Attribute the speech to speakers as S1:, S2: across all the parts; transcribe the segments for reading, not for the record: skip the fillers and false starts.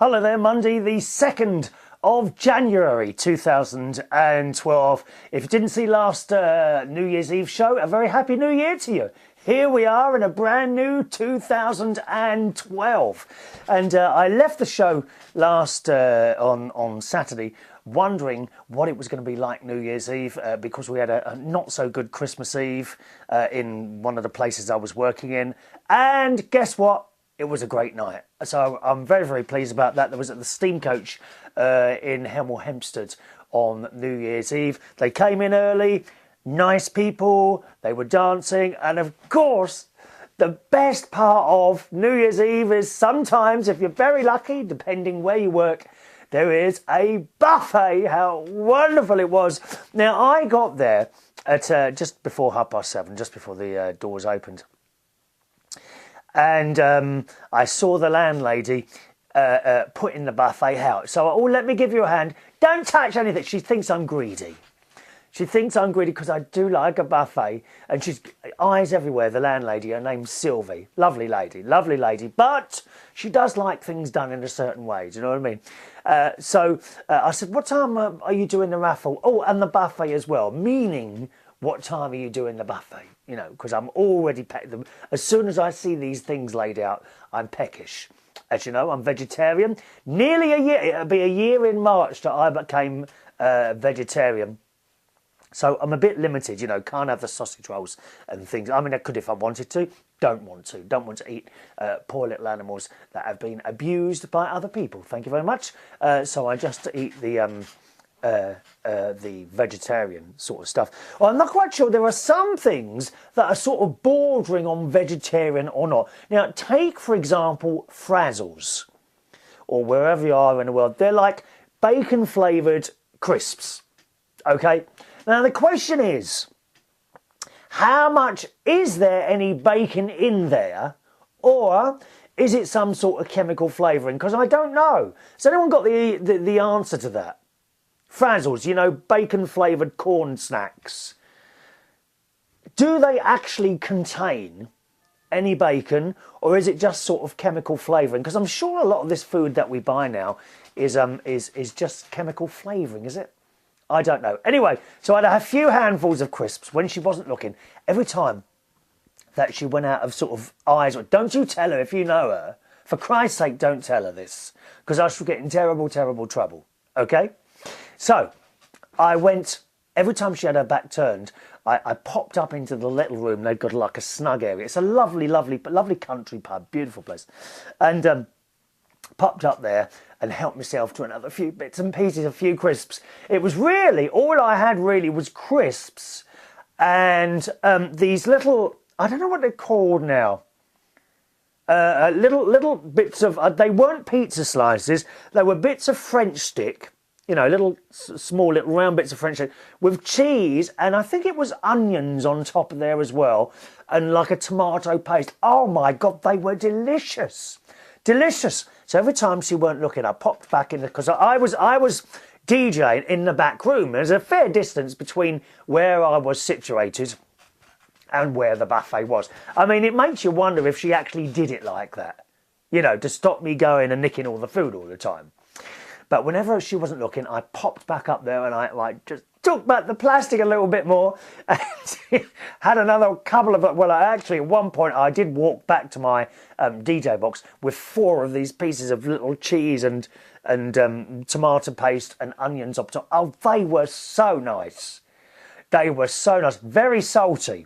S1: Hello there, Monday the 2nd of January 2012. If you didn't see last New Year's Eve show, a very happy New Year to you. Here we are in a brand new 2012. And I left the show last on Saturday wondering what it was going to be like New Year's Eve because we had a not so good Christmas Eve in one of the places I was working in. And guess what? It was a great night. So I'm very, very pleased about that. There was at the Steam Coach in Hemel Hempstead on New Year's Eve. They came in early, nice people, they were dancing, and of course, the best part of New Year's Eve is sometimes, if you're very lucky, depending where you work, there is a buffet. How wonderful it was. Now, I got there at just before 7:30, just before the doors opened. And I saw the landlady putting the buffet out. So, oh, let me give you a hand. Don't touch anything. She thinks I'm greedy. She thinks I'm greedy because I do like a buffet. And she's eyes everywhere, the landlady. Her name's Sylvie. Lovely lady, lovely lady. But she does like things done in a certain way. Do you know what I mean? So I said, what time are you doing the raffle? Oh, and the buffet as well. Meaning, what time are you doing the buffet? You know, because I'm already them. As soon as I see these things laid out, I'm peckish. As you know, I'm vegetarian. Nearly a year. It'll be a year in March that I became vegetarian. So I'm a bit limited, you know, can't have the sausage rolls and things. I mean, I could if I wanted to. Don't want to. Don't want to eat poor little animals that have been abused by other people. Thank you very much. So I just eat the vegetarian sort of stuff. Well, I'm not quite sure. There are some things that are sort of bordering on vegetarian or not. Now, take, for example, frazzles, or wherever you are in the world. They're like bacon-flavoured crisps, okay? Now, the question is, how much is there any bacon in there, or is it some sort of chemical flavouring? Because I don't know. Has anyone got the answer to that? Frazzles, you know, bacon-flavoured corn snacks. Do they actually contain any bacon, or is it just sort of chemical flavouring? Because I'm sure a lot of this food that we buy now is just chemical flavouring, is it? I don't know. Anyway, so I had a few handfuls of crisps when she wasn't looking. Every time that she went out of sort of eyes, don't you tell her if you know her. For Christ's sake, don't tell her this, because I shall get in terrible, terrible trouble. Okay? So, I went, every time she had her back turned, I popped up into the little room. They've got like a snug area. It's a lovely, lovely, lovely country pub, beautiful place. And popped up there and helped myself to another few bits and pieces, a few crisps. It was really, all I had really was crisps and these little, I don't know what they're called now, little bits of, they weren't pizza slices, they were bits of French stick, you know, little small little round bits of French stick with cheese, and I think it was onions on top of there as well, and like a tomato paste. Oh my God, they were delicious. Delicious. So every time she weren't looking, I popped back in because I was DJing in the back room. There's a fair distance between where I was situated and where the buffet was. I mean, it makes you wonder if she actually did it like that, you know, to stop me going and nicking all the food all the time. But whenever she wasn't looking, I popped back up there and I like just took back the plastic a little bit more and had another couple of, well, actually at one point I did walk back to my DJ box with 4 of these pieces of little cheese and tomato paste and onions up top. Oh, they were so nice. They were so nice. Very salty.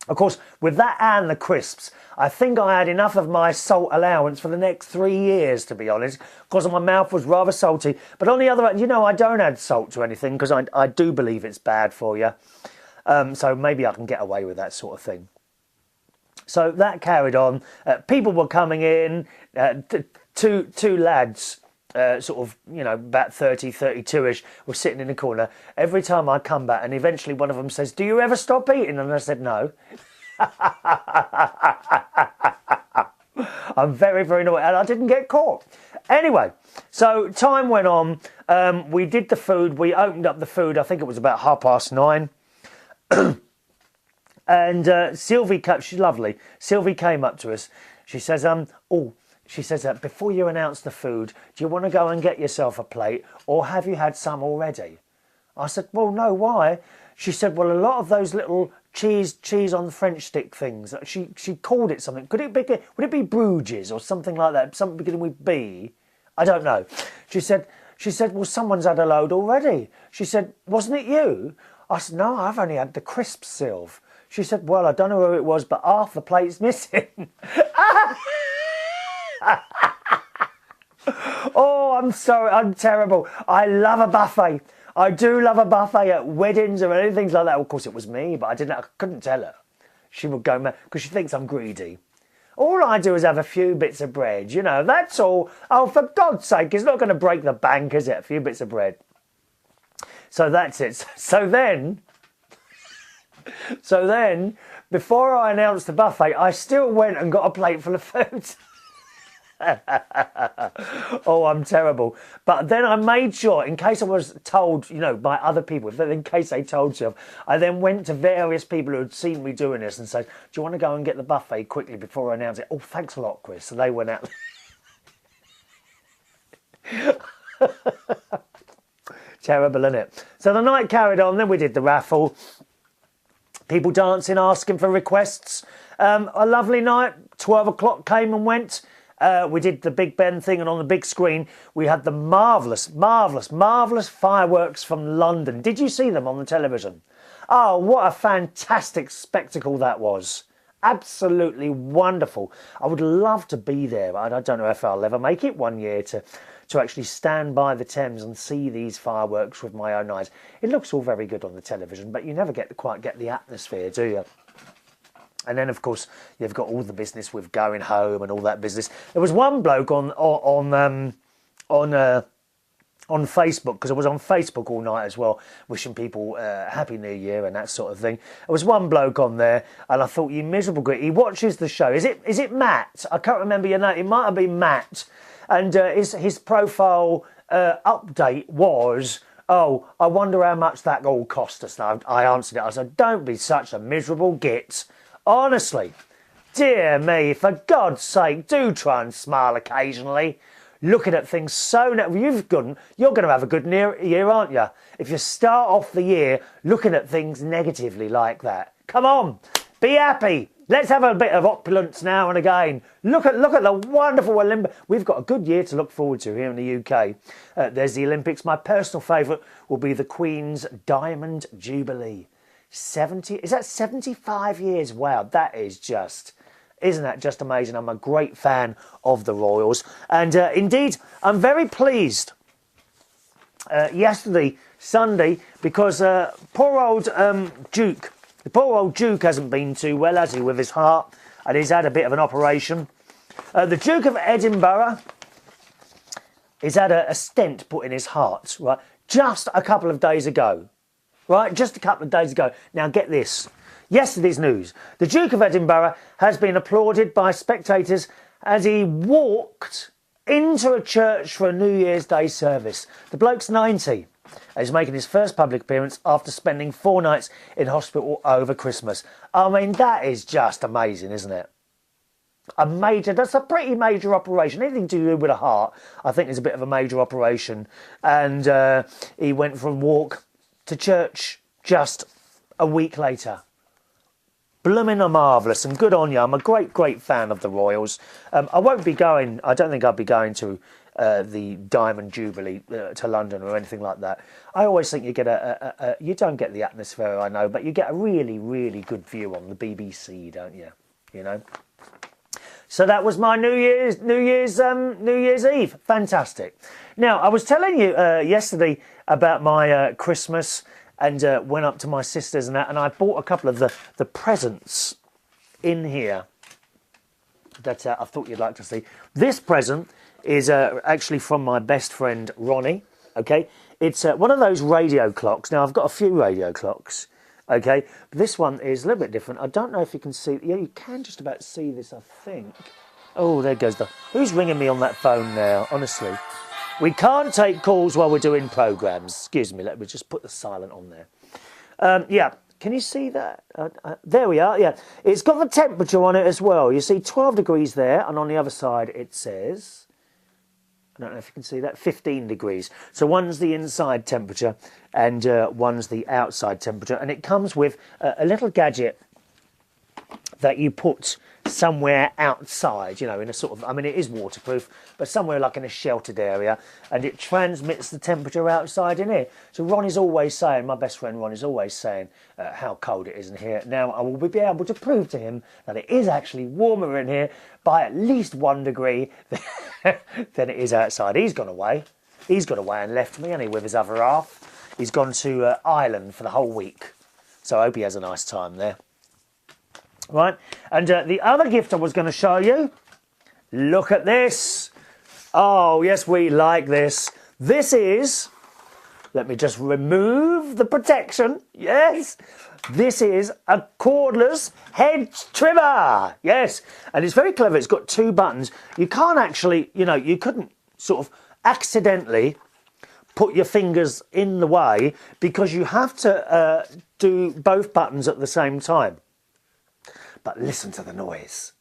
S1: Of course, with that and the crisps, I think I had enough of my salt allowance for the next 3 years, to be honest, because my mouth was rather salty. But on the other hand, you know, I don't add salt to anything because I do believe it's bad for you. So maybe I can get away with that sort of thing. So that carried on. People were coming in, two lads, sort of, you know, about 30, 32-ish, were sitting in the corner. Every time I come back, and eventually one of them says, "Do you ever stop eating?" And I said, "No." I'm very, very naughty, and I didn't get caught. Anyway, so time went on. We did the food. We opened up the food. I think it was about 9:30. And Sylvie, she's lovely. Sylvie came up to us. She says, "Oh, she says, before you announce the food, do you want to go and get yourself a plate, or have you had some already? I said, well, no, why? She said, well, a lot of those little cheese on the French stick things, she called it something. Would it be Bruges or something like that? Something beginning with B? I don't know. She said, well, someone's had a load already. She said, wasn't it you? I said, no, I've only had the crisps, Sylv. She said, well, I don't know who it was, but half the plate's missing. Oh, I'm sorry, I'm terrible. I love a buffet. I do love a buffet at weddings or anything like that. Of course, it was me, but I couldn't tell her. She would go mad because she thinks I'm greedy. All I do is have a few bits of bread, you know, that's all. Oh, for God's sake, it's not going to break the bank, is it? A few bits of bread. So that's it. So then, before I announced the buffet, I still went and got a plate full of food. Oh, I'm terrible. But then I made sure, in case I was told, you know, by other people, in case they told you, I then went to various people who had seen me doing this and said, do you want to go and get the buffet quickly before I announce it? Oh, thanks a lot, Chris. So they went out. Terrible, isn't it? So the night carried on, then we did the raffle. People dancing, asking for requests. A lovely night. 12 o'clock came and went. We did the Big Ben thing, and on the big screen we had the marvellous fireworks from London. Did you see them on the television? Oh, what a fantastic spectacle that was. Absolutely wonderful. I would love to be there. I don't know if I'll ever make it one year to actually stand by the Thames and see these fireworks with my own eyes. It looks all very good on the television, but you never quite get the atmosphere, do you? And then, of course, you've got all the business with going home and all that business. There was one bloke on Facebook, because I was on Facebook all night as well, wishing people Happy New Year and that sort of thing. There was one bloke on there, and I thought, you miserable grit. He watches the show. Is it Matt? I can't remember your name. It might have been Matt. And his profile update was, oh, I wonder how much that all cost us. Now, I answered it. I said, don't be such a miserable git. Honestly, dear me, for God's sake, do try and smile occasionally. Looking at things so... you're going to have a good year, aren't you? If you start off the year looking at things negatively like that. Come on, be happy. Let's have a bit of opulence now and again. Look at the wonderful Olympics. We've got a good year to look forward to here in the UK. There's the Olympics. My personal favourite will be the Queen's Diamond Jubilee. 70, is that 75 years? Wow, that is just, isn't that just amazing? I'm a great fan of the Royals, and indeed I'm very pleased yesterday, Sunday, because poor old Duke, the poor old Duke hasn't been too well, has he, with his heart, and he's had a bit of an operation. The Duke of Edinburgh has had a stent put in his heart, right, just a couple of days ago. Right, just a couple of days ago. Now get this. Yesterday's news. The Duke of Edinburgh has been applauded by spectators as he walked into a church for a New Year's Day service. The bloke's 90 and he's making his first public appearance after spending 4 nights in hospital over Christmas. I mean, that is just amazing, isn't it? That's a pretty major operation. Anything to do with a heart, I think, is a bit of a major operation. And he went from walk to church just a week later. Blooming marvellous, and good on you. I'm a great fan of the Royals. I won't be going, I don't think I'll be going to the Diamond Jubilee to London or anything like that. I always think you get you don't get the atmosphere, I know, but you get a really good view on the BBC, don't you? You know. So that was my New Year's Eve. Fantastic. Now, I was telling you yesterday about my Christmas, and went up to my sister's and that, and I bought a couple of the presents in here that I thought you'd like to see. This present is actually from my best friend Ronnie. Okay, it's one of those radio clocks. Now, I've got a few radio clocks. Okay, but this one is a little bit different. I don't know if you can see. Yeah, you can just about see this, I think. Oh, there goes the... Who's ringing me on that phone now? Honestly. We can't take calls while we're doing programmes. Excuse me, let me just put the silent on there. Yeah, Can you see that? There we are, yeah. It's got the temperature on it as well. You see 12 degrees there, and on the other side it says, I don't know if you can see that, 15 degrees. So one's the inside temperature and one's the outside temperature. And it comes with a little gadget that you put somewhere outside, you know, in a sort of, I mean, it is waterproof, but somewhere like in a sheltered area, and it transmits the temperature outside in here. So Ron is always saying, my best friend Ron is always saying how cold it is in here. Now I will be able to prove to him that it is actually warmer in here by at least 1 degree than it is outside. He's gone away. He's gone away and left me, and he with his other half. He's gone to Ireland for the whole week. So I hope he has a nice time there. Right, and the other gift I was going to show you, look at this. Oh, yes, we like this. This is, let me just remove the protection. Yes, this is a cordless hedge trimmer. Yes, and it's very clever. It's got 2 buttons. You can't actually, you know, you couldn't sort of accidentally put your fingers in the way because you have to do both buttons at the same time. But listen to the noise.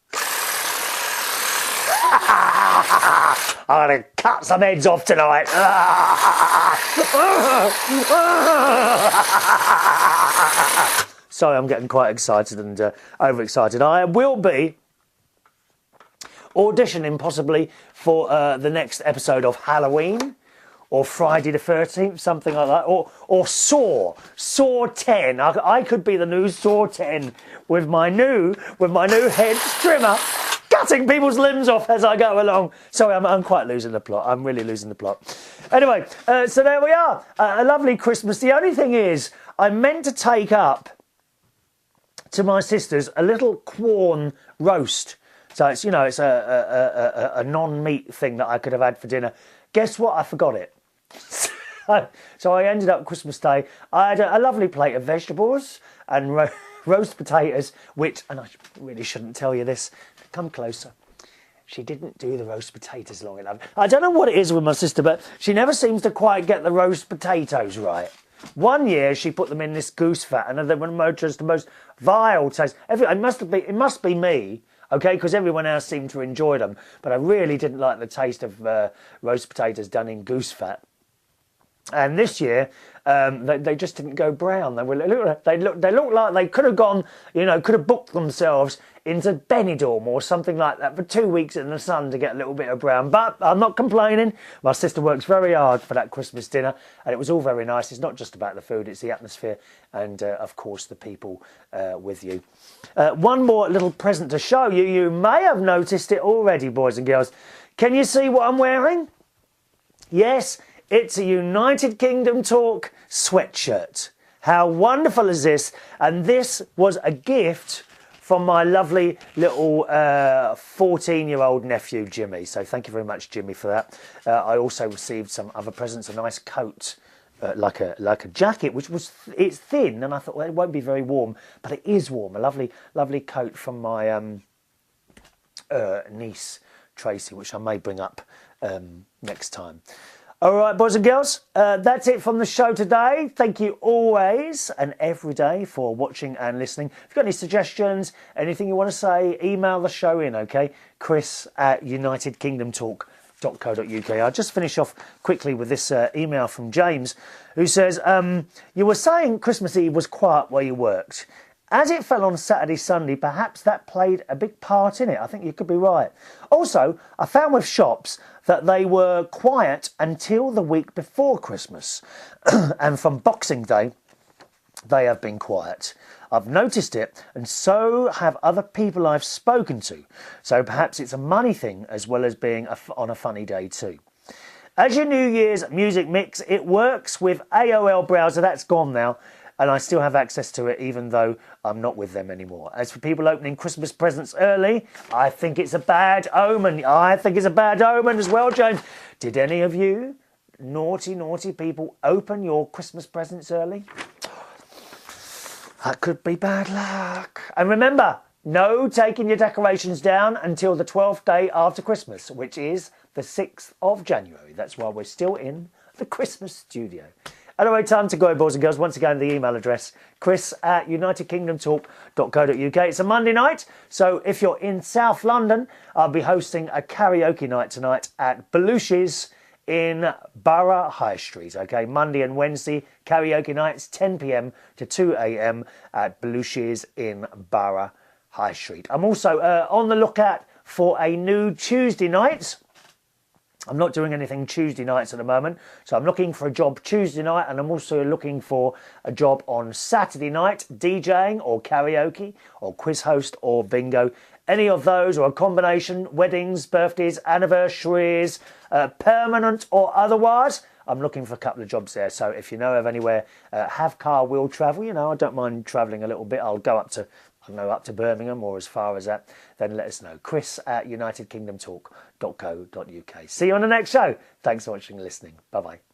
S1: I'm going to cut some heads off tonight. Sorry, I'm getting quite excited and overexcited. I will be auditioning possibly for the next episode of Halloween, or Friday the 13th, something like that, or Saw 10. I could be the new Saw 10 with my new hedge trimmer, cutting people's limbs off as I go along. Sorry, I'm quite losing the plot. I'm really losing the plot. Anyway, so there we are. A lovely Christmas. The only thing is, I meant to take up to my sisters a little Quorn roast. So it's, you know, it's a non-meat thing that I could have had for dinner. Guess what? I forgot it. So I ended up Christmas Day. I had a lovely plate of vegetables and roast potatoes, which, and I really shouldn't tell you this, come closer. She didn't do the roast potatoes long enough. I don't know what it is with my sister, but she never seems to quite get the roast potatoes right. One year she put them in this goose fat, and they were just the most vile taste. It must be me. Okay, because everyone else seemed to enjoy them, but I really didn't like the taste of roast potatoes done in goose fat. And this year, they just didn't go brown. They looked like they could have gone, you know, could have booked themselves into Benidorm or something like that for 2 weeks in the sun to get a little bit of brown. But I'm not complaining. My sister works very hard for that Christmas dinner, and it was all very nice. It's not just about the food, it's the atmosphere and, of course, the people with you. One more little present to show you. You may have noticed it already, boys and girls. Can you see what I'm wearing? Yes, it's a United Kingdom Talk sweatshirt. How wonderful is this? And this was a gift from my lovely little 14-year-old nephew, Jimmy. So thank you very much, Jimmy, for that. I also received some other presents, a nice coat, like a jacket, which it's thin, and I thought, well, it won't be very warm, but it is warm. A lovely coat from my niece, Tracy, which I may bring up next time. All right, boys and girls, that's it from the show today. Thank you always and every day for watching and listening. If you've got any suggestions, anything you want to say, email the show in, okay? Chris@unitedkingdomtalk.co.uk. I'll just finish off quickly with this email from James, who says, you were saying Christmas Eve was quiet where you worked. As it fell on Saturday, Sunday, perhaps that played a big part in it. I think you could be right. Also, I found with shops that they were quiet until the week before Christmas. And from Boxing Day, they have been quiet. I've noticed it, and so have other people I've spoken to. So perhaps it's a money thing as well as being on a funny day too. As your New Year's music mix, it works with AOL browser. That's gone now. And I still have access to it even though I'm not with them anymore. As for people opening Christmas presents early, I think it's a bad omen. I think it's a bad omen as well, James. Did any of you, naughty people, open your Christmas presents early? That could be bad luck. And remember, no taking your decorations down until the 12th day after Christmas, which is the 6th of January. That's why we're still in the Christmas studio. Anyway, time to go, boys and girls. Once again, the email address, chris@unitedkingdomtalk.co.uk. It's a Monday night, so if you're in South London, I'll be hosting a karaoke night tonight at Belushi's in Borough High Street. Okay, Monday and Wednesday, karaoke nights, 10 p.m. to 2 a.m. at Belushi's in Borough High Street. I'm also on the lookout for a new Tuesday night. I'm not doing anything Tuesday nights at the moment, so I'm looking for a job Tuesday night, and I'm also looking for a job on Saturday night, DJing or karaoke or quiz host or bingo. Any of those, or a combination, weddings, birthdays, anniversaries, permanent or otherwise. I'm looking for a couple of jobs there, so if you know of anywhere, have car, will travel, I don't mind travelling a little bit. I'll go up to Birmingham or as far as that, then let us know. Chris@unitedkingdomtalk.co.uk. See you on the next show. Thanks for watching and listening. Bye-bye.